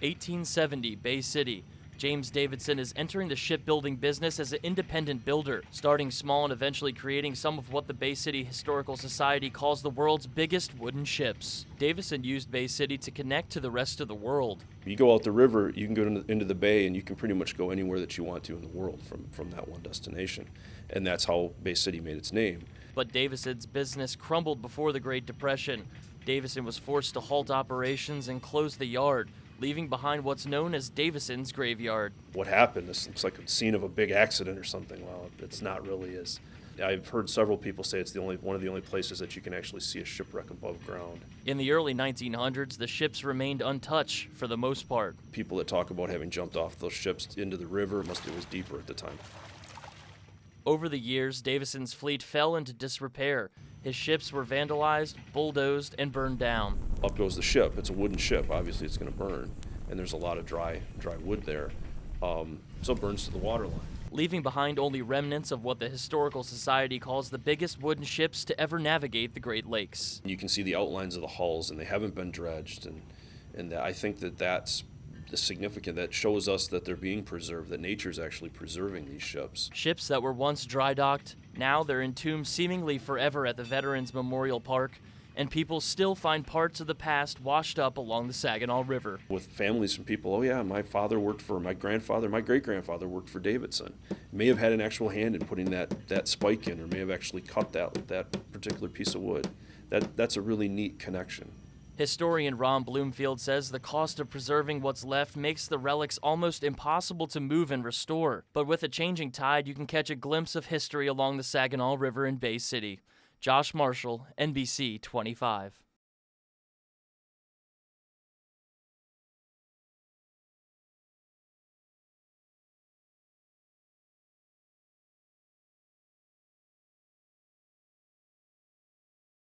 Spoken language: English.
1870, Bay City. James Davidson is entering the shipbuilding business as an independent builder, starting small and eventually creating some of what the Bay City Historical Society calls the world's biggest wooden ships. Davison used Bay City to connect to the rest of the world. You go out the river, you can go into the bay, and you can pretty much go anywhere that you want to in the world from that one destination. And that's how Bay City made its name. But Davison's business crumbled before the Great Depression. Davison was forced to halt operations and close the yard, leaving behind what's known as Davisons Graveyard. What happened? This looks like a scene of a big accident or something. Well, it's not really is. I've heard several people say it's one of the only places that you can actually see a shipwreck above ground. In the early 1900s, the ships remained untouched for the most part. People that talk about having jumped off those ships into the river, it was deeper at the time. Over the years, Davisons Fleet fell into disrepair. His ships were vandalized, bulldozed, and burned down. Up goes the ship. It's a wooden ship. Obviously, it's going to burn, and there's a lot of dry wood there, so it burns to the waterline. Leaving behind only remnants of what the Historical Society calls the biggest wooden ships to ever navigate the Great Lakes. You can see the outlines of the hulls, and they haven't been dredged, and I think that's significant. That shows us that they're being preserved, that nature's actually preserving these ships. Ships that were once dry docked, now they're entombed seemingly forever at the Veterans Memorial Park, and people still find parts of the past washed up along the Saginaw River. With families from people, oh yeah, my father worked for my grandfather, my great-grandfather worked for Davidson. May have had an actual hand in putting that spike in, or may have actually cut that particular piece of wood. That's a really neat connection. Historian Ron Bloomfield says the cost of preserving what's left makes the relics almost impossible to move and restore. But with a changing tide, you can catch a glimpse of history along the Saginaw River in Bay City. Josh Marshall, NBC 25.